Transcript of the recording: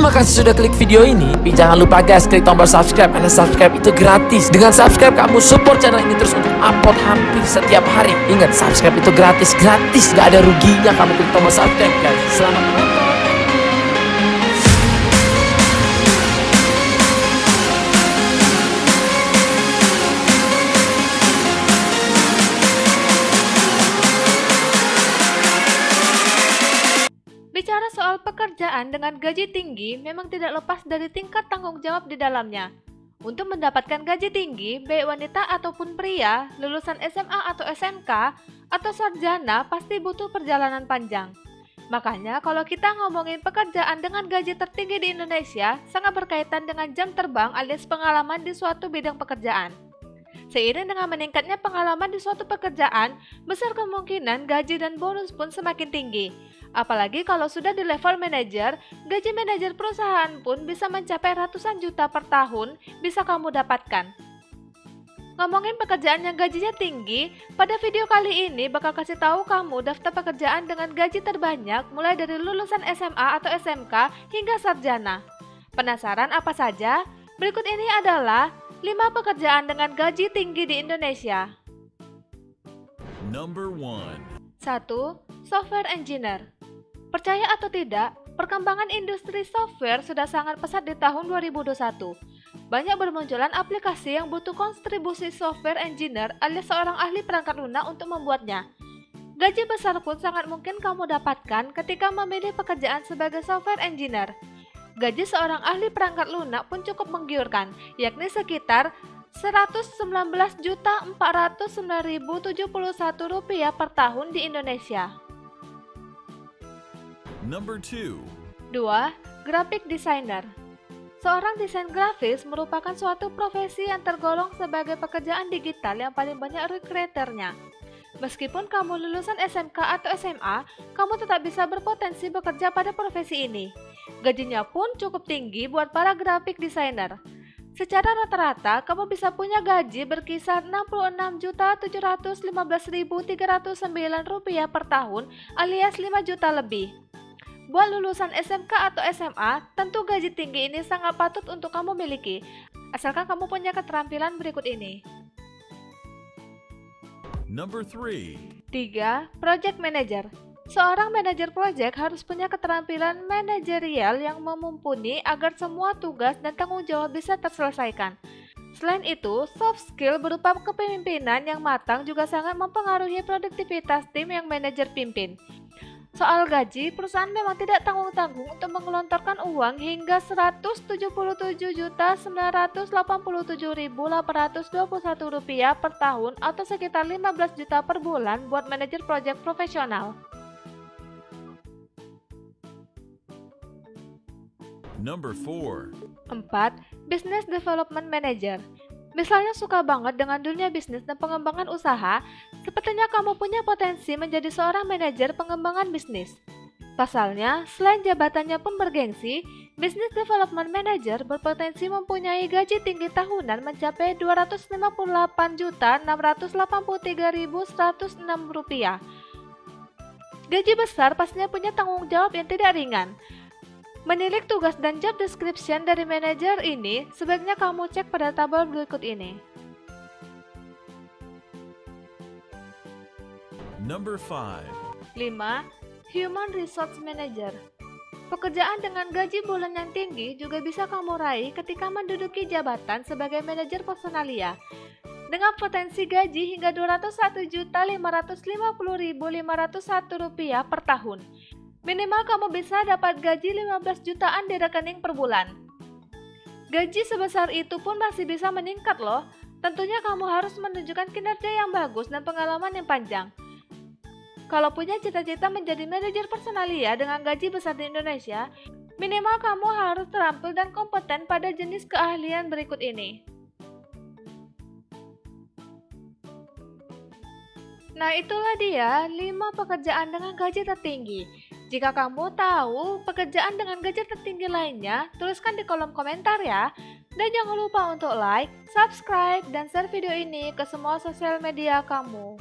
Terima kasih sudah klik video ini. Tapi jangan lupa guys, klik tombol subscribe karena subscribe itu gratis. Dengan subscribe kamu support channel ini terus untuk upload hampir setiap hari. Ingat, subscribe itu gratis, gak ada ruginya kamu klik tombol subscribe guys. Selamat menonton. Bicara soal pekerjaan dengan gaji tinggi memang tidak lepas dari tingkat tanggung jawab di dalamnya. Untuk mendapatkan gaji tinggi, baik wanita ataupun pria, lulusan SMA atau SMK, atau sarjana pasti butuh perjalanan panjang. Makanya kalau kita ngomongin pekerjaan dengan gaji tertinggi di Indonesia, sangat berkaitan dengan jam terbang alias pengalaman di suatu bidang pekerjaan. Seiring dengan meningkatnya pengalaman di suatu pekerjaan, besar kemungkinan gaji dan bonus pun semakin tinggi. Apalagi kalau sudah di level manajer, gaji manajer perusahaan pun bisa mencapai ratusan juta per tahun bisa kamu dapatkan. Ngomongin pekerjaan yang gajinya tinggi, pada video kali ini bakal kasih tahu kamu daftar pekerjaan dengan gaji terbanyak mulai dari lulusan SMA atau SMK hingga sarjana. Penasaran apa saja? Berikut ini adalah 5 pekerjaan dengan gaji tinggi di Indonesia. Number 1. 1. Software Engineer. Percaya atau tidak, perkembangan industri software sudah sangat pesat di tahun 2021. Banyak bermunculan aplikasi yang butuh kontribusi software engineer alias seorang ahli perangkat lunak untuk membuatnya. Gaji besar pun sangat mungkin kamu dapatkan ketika memilih pekerjaan sebagai software engineer. Gaji seorang ahli perangkat lunak pun cukup menggiurkan, yakni sekitar Rp119.409.071 per tahun di Indonesia. Number 2. 2. Graphic Designer. Seorang desain grafis merupakan suatu profesi yang tergolong sebagai pekerjaan digital yang paling banyak recruiternya. Meskipun kamu lulusan SMK atau SMA, kamu tetap bisa berpotensi bekerja pada profesi ini. Gajinya pun cukup tinggi buat para graphic designer. Secara rata-rata, kamu bisa punya gaji berkisar Rp66.315.309 per tahun alias 5 juta lebih. Buat lulusan SMK atau SMA, tentu gaji tinggi ini sangat patut untuk kamu miliki, asalkan kamu punya keterampilan berikut ini. Number 3. 3. Project Manager. Seorang manajer proyek harus punya keterampilan manajerial yang mumpuni agar semua tugas dan tanggung jawab bisa terselesaikan. Selain itu, soft skill berupa kepemimpinan yang matang juga sangat mempengaruhi produktivitas tim yang manajer pimpin. Soal gaji, perusahaan memang tidak tanggung-tanggung untuk menggelontorkan uang hingga Rp177.987.821 per tahun atau sekitar 15 juta per bulan buat manajer proyek profesional. Number 4. 4. Business Development Manager. Misalnya suka banget dengan dunia bisnis dan pengembangan usaha, sepertinya kamu punya potensi menjadi seorang manajer pengembangan bisnis. Pasalnya, selain jabatannya pun bergengsi, Business Development Manager berpotensi mempunyai gaji tinggi tahunan mencapai Rp258.683.106. Gaji besar pastinya punya tanggung jawab yang tidak ringan. Menilik tugas dan job description dari manajer ini, sebaiknya kamu cek pada tabel berikut ini. Number 5. 5. Human Resource Manager. Pekerjaan dengan gaji bulan yang tinggi juga bisa kamu raih ketika menduduki jabatan sebagai manajer personalia. Dengan potensi gaji hingga Rp201.550.501 per tahun. Minimal kamu bisa dapat gaji 15 jutaan di rekening per bulan. Gaji sebesar itu pun masih bisa meningkat loh. Tentunya kamu harus menunjukkan kinerja yang bagus dan pengalaman yang panjang. Kalau punya cita-cita menjadi manajer personalia dengan gaji besar di Indonesia, minimal kamu harus terampil dan kompeten pada jenis keahlian berikut ini. Nah, itulah dia 5 pekerjaan dengan gaji tertinggi. Jika kamu tahu pekerjaan dengan gaji tertinggi lainnya, tuliskan di kolom komentar ya. Dan jangan lupa untuk like, subscribe, dan share video ini ke semua sosial media kamu.